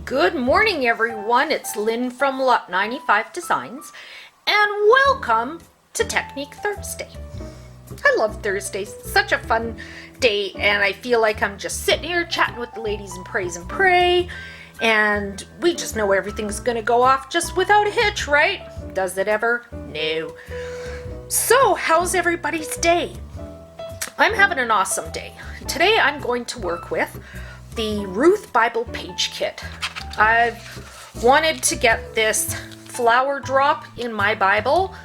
Good morning, everyone. It's Lynn from Lot 95 Designs, and welcome to Technique Thursday. I love Thursdays. Such a fun day, and I feel like I'm just sitting here chatting with the ladies in Praise and Pray, and we just know everything's going to go off just without a hitch, right? Does it ever? No. So, how's everybody's day? I'm having an awesome day. Today I'm going to work with the Ruth Bible Page Kit. I've wanted to get this flower drop in my Bible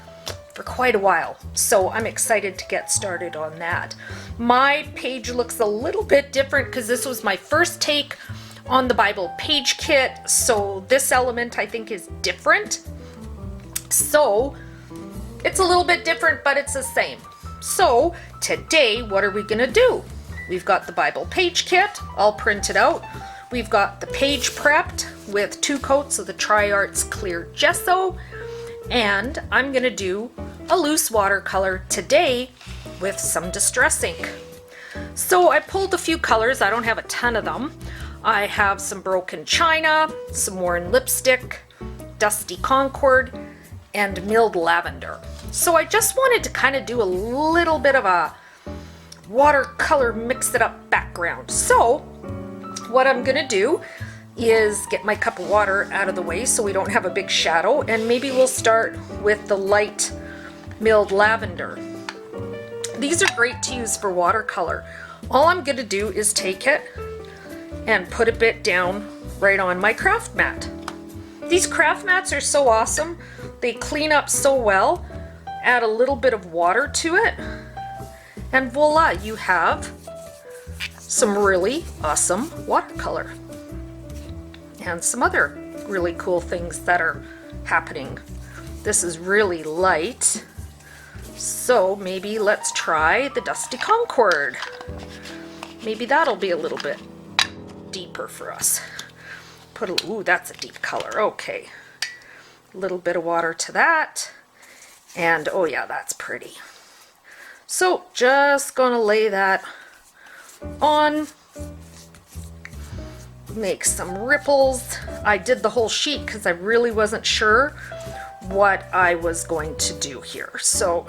for quite a while, so I'm excited to get started on that. My page looks a little bit different because this was my first take on the Bible Page Kit, so this element I think is different. So it's a little bit different, but it's the same. So today, what are we gonna do? We've got the Bible Page Kit all printed out. We've got the page prepped with 2 coats of the Tri-Arts Clear Gesso. And I'm gonna do a loose watercolor today with some Distress ink. So I pulled a few colors. I don't have a ton of them. I have some Broken China, some worn lipstick, Dusty Concord, and Milled Lavender. So I just wanted to kind of do a little bit of a watercolor mix it up background. So what I'm gonna do is get my cup of water out of the way so we don't have a big shadow, and maybe we'll start with the light Milled Lavender. These are great to use for watercolor. All I'm gonna do is take it and put a bit down right on my craft mat. These craft mats are so awesome. They clean up so well. Add a little bit of water to it, and voila, you have some really awesome watercolor and some other really cool things that are happening. This is really light, so maybe let's try the Dusty Concord. Maybe that'll be a little bit deeper for us. Ooh, that's a deep color. Okay, a little bit of water to that, and oh yeah, that's pretty. So just gonna lay that on, make some ripples. I did the whole sheet because I really wasn't sure what I was going to do here. So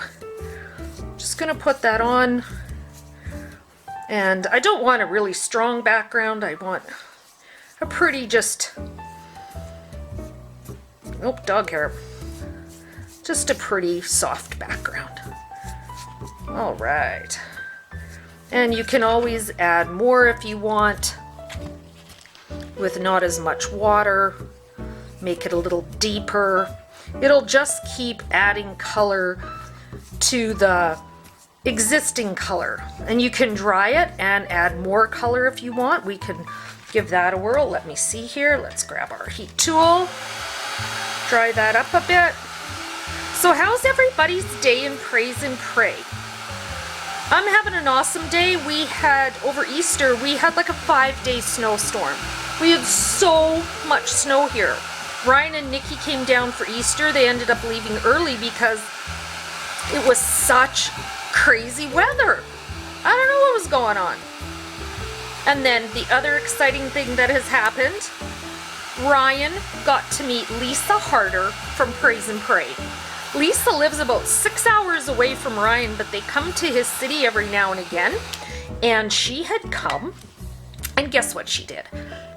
just gonna put that on, and I don't want a really strong background. I want a pretty dog hair. Just a pretty soft background. All right. And you can always add more if you want with not as much water. Make it a little deeper. It'll just keep adding color to the existing color. And you can dry it and add more color if you want. We can give that a whirl. Let me see here. Let's grab our heat tool. Dry that up a bit. So how's everybody's day in Praise and Pray? I'm having an awesome day. We had, over Easter, we had like a 5-day snowstorm. We had so much snow here. Ryan and Nikki came down for Easter. They ended up leaving early because it was such crazy weather. I don't know what was going on. And then the other exciting thing that has happened, Ryan got to meet Lisa Harder from Praise and Pray. Lisa lives about 6 hours away from Ryan, but they come to his city every now and again. And she had come, and guess what she did?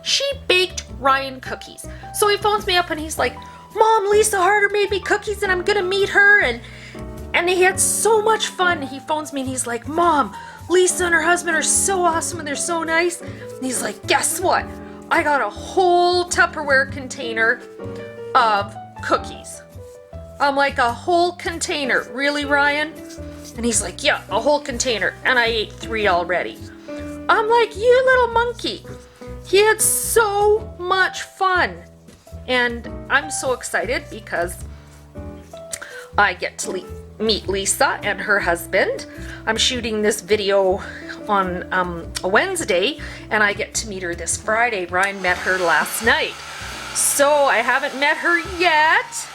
She baked Ryan cookies. So he phones me up and he's like, Mom, Lisa Harder made me cookies and I'm gonna meet her. And he had so much fun. He phones me and he's like, Mom, Lisa and her husband are so awesome and they're so nice. And he's like, guess what? I got a whole Tupperware container of cookies. I'm like, a whole container? Really, Ryan? And he's like, yeah, a whole container. And I ate 3 already. I'm like, you little monkey. He had so much fun. And I'm so excited because I get to meet Lisa and her husband. I'm shooting this video on a Wednesday, and I get to meet her this Friday. Ryan met her last night. So I haven't met her yet,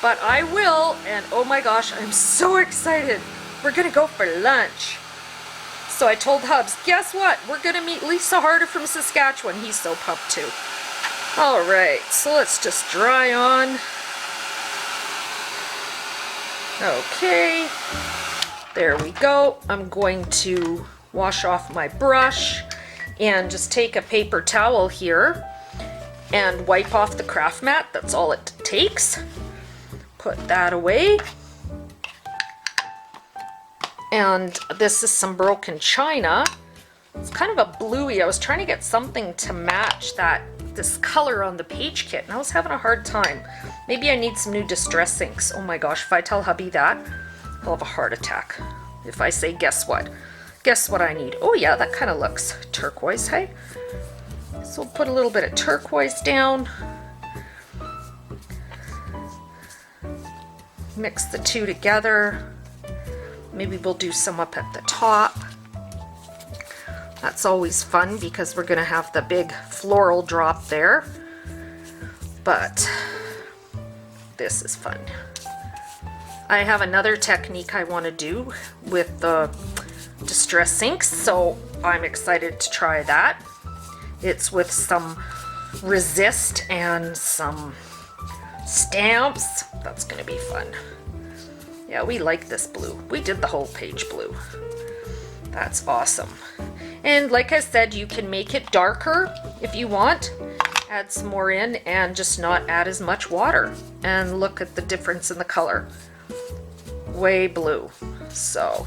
but I will, and oh my gosh, I'm so excited. We're gonna go for lunch. So I told Hubs, guess what? We're gonna meet Lisa Harder from Saskatchewan. He's so pumped too. All right, so let's just dry on. Okay, there we go. I'm going to wash off my brush and just take a paper towel here and wipe off the craft mat. That's all it takes. Put that away. And this is some broken china. It's kind of a bluey. I was trying to get something to match this color on the page kit, and I was having a hard time. Maybe I need some new distress inks. Oh my gosh, if I tell hubby that, he'll have a heart attack. If I say, guess what? Guess what I need? Oh yeah, that kind of looks turquoise, hey? So we'll put a little bit of turquoise down. Mix the two together. Maybe we'll do some up at the top. That's always fun because we're gonna have the big floral drop there. But this is fun. I have another technique I want to do with the distress inks, so I'm excited to try that. It's with some resist and some stamps. That's gonna be fun. Yeah, we like this blue. We did the whole page blue. That's awesome. And like I said, you can make it darker if you want. Add some more in and just not add as much water. And look at the difference in the color. Way blue. So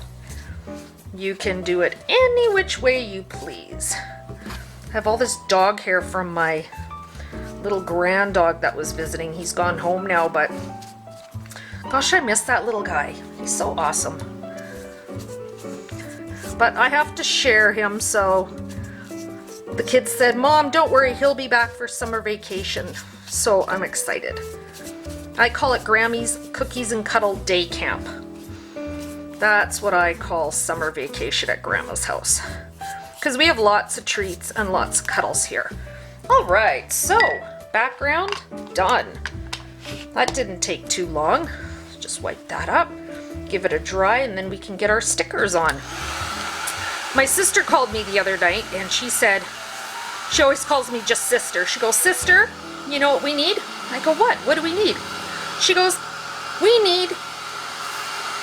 you can do it any which way you please. I have all this dog hair from my little grand dog that was visiting. He's gone home now, but gosh, I miss that little guy. He's so awesome. But I have to share him, so the kids said, Mom, don't worry, he'll be back for summer vacation. So I'm excited. I call it Grammy's Cookies and Cuddle Day Camp. That's what I call summer vacation at Grandma's house. Because we have lots of treats and lots of cuddles here. All right, so background done. That didn't take too long. Just wipe that up, give it a dry, and then we can get our stickers on. My sister called me the other night and she said, she always calls me just sister. She goes, Sister, you know what we need? I go, what? What do we need? She goes, we need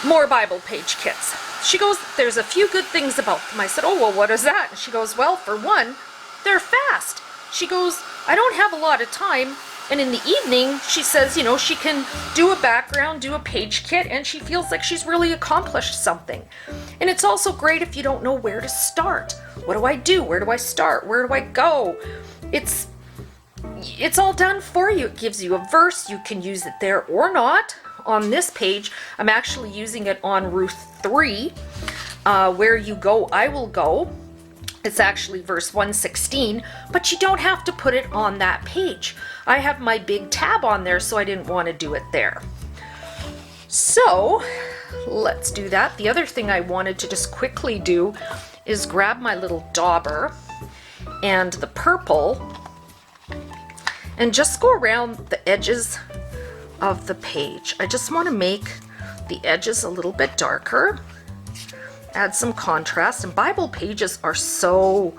more Bible page kits. She goes, there's a few good things about them. I said, oh, well, what is that? And she goes, well, for one, they're fast. She goes, I don't have a lot of time. And in the evening, she says, you know, she can do a background, do a page kit, and she feels like she's really accomplished something. And it's also great if you don't know where to start. What do I do? Where do I start? Where do I go? It's all done for you. It gives you a verse. You can use it there or not. On this page, I'm actually using it on Ruth 3. Where you go, I will go. It's actually verse 116, but you don't have to put it on that page. I have my big tab on there, so I didn't want to do it there. So let's do that. The other thing I wanted to just quickly do is grab my little dauber and the purple and just go around the edges of the page. I just want to make the edges a little bit darker. Add some contrast, and Bible pages are so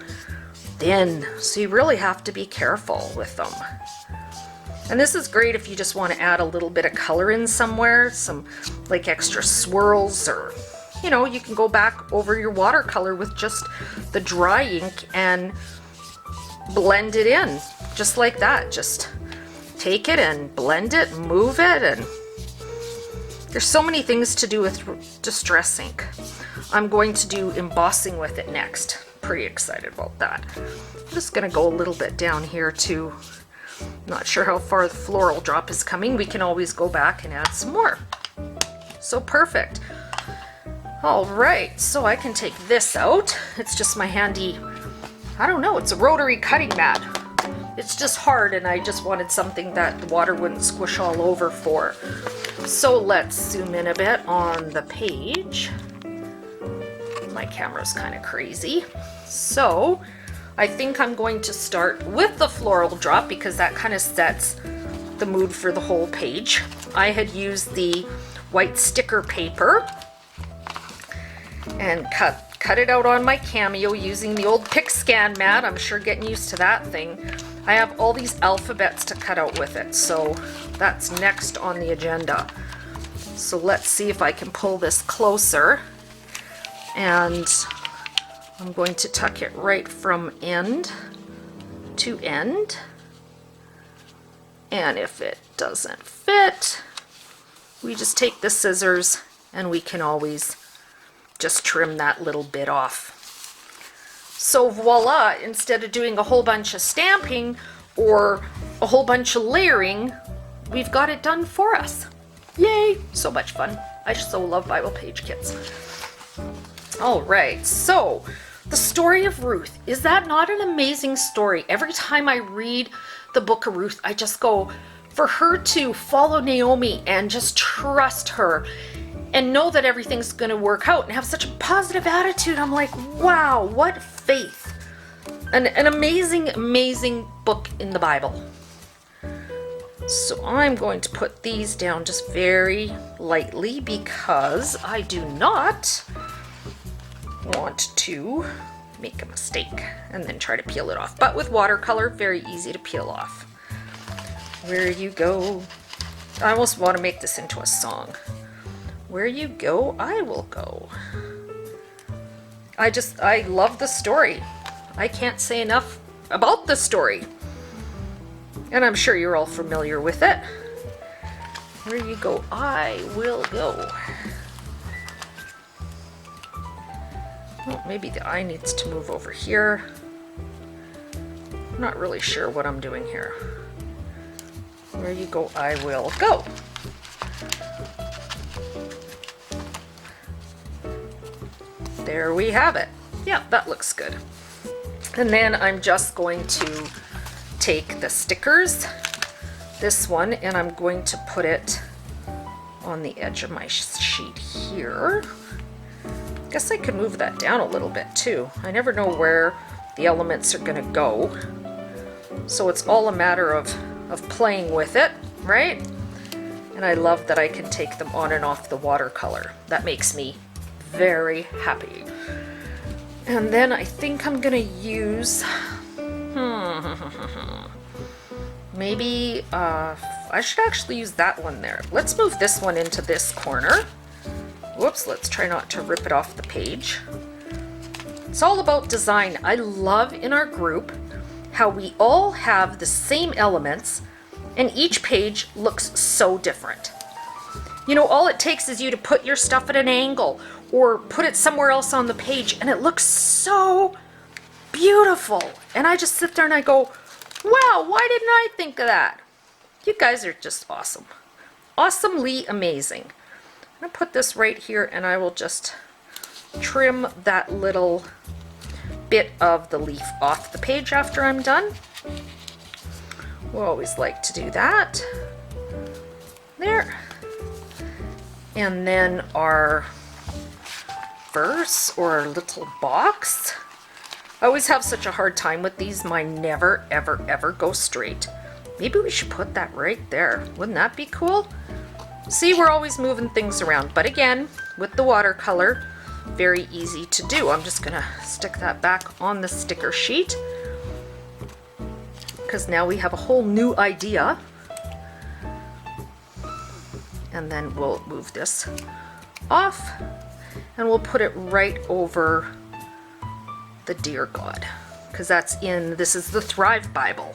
thin, so you really have to be careful with them. And this is great if you just want to add a little bit of color in somewhere, some like extra swirls, or you know, you can go back over your watercolor with just the dry ink and blend it in just like that. Just take it and blend it, move it, and there's so many things to do with distress ink. I'm going to do embossing with it next. Pretty excited about that. I'm just going to go a little bit down here too. Not sure how far the floral drop is coming. We can always go back and add some more. So perfect. All right, so I can take this out. It's just my handy, I don't know, it's a rotary cutting mat. It's just hard, and I just wanted something that the water wouldn't squish all over for. So let's zoom in a bit on the page. My camera's kind of crazy. So I think I'm going to start with the floral drop because that kind of sets the mood for the whole page. I had used the white sticker paper and cut it out on my Cameo using the old pick scan mat. I'm sure getting used to that thing. I have all these alphabets to cut out with it, so that's next on the agenda. So let's see if I can pull this closer, and I'm going to tuck it right from end to end. And if it doesn't fit, we just take the scissors and we can always just trim that little bit off. So voila, instead of doing a whole bunch of stamping or a whole bunch of layering, we've got it done for us. Yay, so much fun. I so love Bible page kits. All right, so the story of Ruth. Is that not an amazing story? Every time I read the book of Ruth, I just go, for her to follow Naomi and just trust her and know that everything's going to work out and have such a positive attitude. I'm like, wow, what faith. An amazing, amazing book in the Bible. So I'm going to put these down just very lightly because I do not want to make a mistake and then try to peel it off. But with watercolor, very easy to peel off. Where you go, I almost want to make this into a song. Where you go, I will go. I love the story. I can't say enough about the story. And I'm sure you're all familiar with it. Where you go, I will go. Well, maybe the eye needs to move over here. I'm not really sure what I'm doing here. Where you go, I will go. There we have it. Yeah, that looks good. And then I'm just going to take the stickers, this one, and I'm going to put it on the edge of my sheet here. Guess I could move that down a little bit too. I never know where the elements are gonna go. So it's all a matter of playing with it, right? And I love that I can take them on and off the watercolor. That makes me very happy. And then I think I'm gonna use, maybe, I should actually use that one there. Let's move this one into this corner. Whoops, let's try not to rip it off the page. It's all about design. I love in our group how we all have the same elements and each page looks so different. You know, all it takes is you to put your stuff at an angle or put it somewhere else on the page and it looks so beautiful. And I just sit there and I go, wow, why didn't I think of that? You guys are just awesome. Awesomely amazing. I'm gonna put this right here and I will just trim that little bit of the leaf off the page after I'm done. We always like to do that. There. And then our verse or our little box. I always have such a hard time with these. Mine never, ever, ever go straight. Maybe we should put that right there. Wouldn't that be cool? See, we're always moving things around. But again, with the watercolor, very easy to do. I'm just gonna stick that back on the sticker sheet because now we have a whole new idea. And then we'll move this off and we'll put it right over the Dear God, because that's in, this is the Thrive Bible.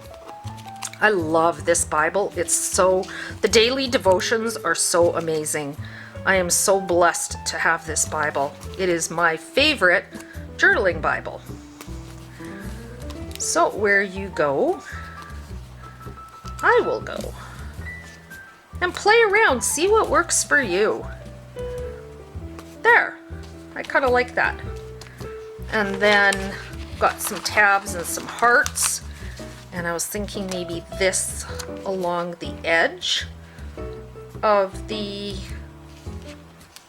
I love this Bible. It's so, the daily devotions are so amazing. I am so blessed to have this Bible. It is my favorite journaling Bible. So where you go, I will go. And play around, see what works for you. There, I kind of like that. And then got some tabs and some hearts. And I was thinking maybe this along the edge of the,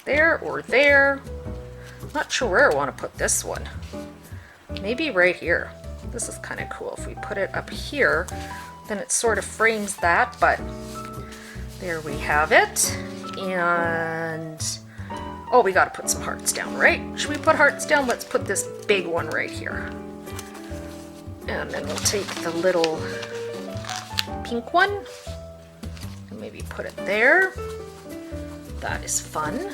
there or there. Not sure where I want to put this one. Maybe right here. This is kind of cool. If we put it up here, then it sort of frames that, but there we have it. And oh, we got to put some hearts down, right? Should we put hearts down? Let's put this big one right here. And then we'll take the little pink one. Maybe put it there. That is fun.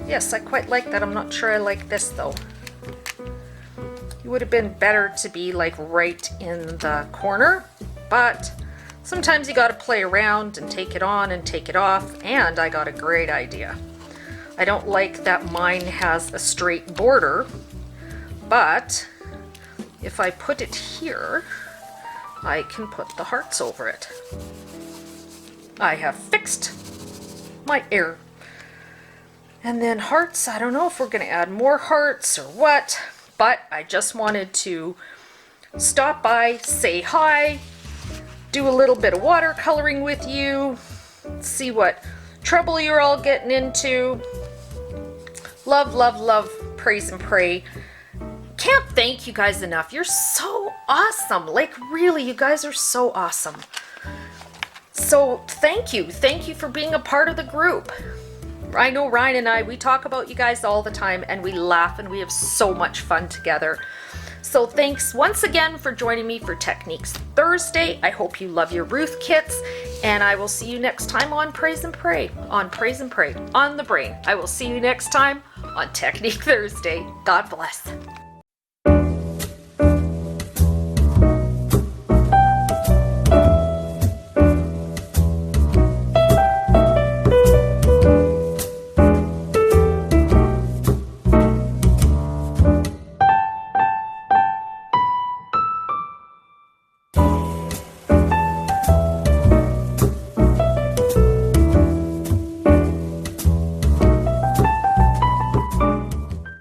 Yes, I quite like that. I'm not sure I like this though. It would have been better to be like right in the corner, but sometimes you got to play around and take it on and take it off, and I got a great idea. I don't like that mine has a straight border, but if I put it here, I can put the hearts over it. I have fixed my error. And then hearts, I don't know if we're going to add more hearts or what, but I just wanted to stop by, say hi, do a little bit of watercoloring with you, see what trouble you're all getting into. Love, love, love, praise and pray. Can't thank you guys enough. You're so awesome. Like really, you guys are so awesome. So thank you. Thank you for being a part of the group. I know Ryan and I, we talk about you guys all the time and we laugh and we have so much fun together. So thanks once again for joining me for Techniques Thursday. I hope you love your Ruth kits, and I will see you next time on Praise and Pray, on the brain. I will see you next time on Technique Thursday. God bless.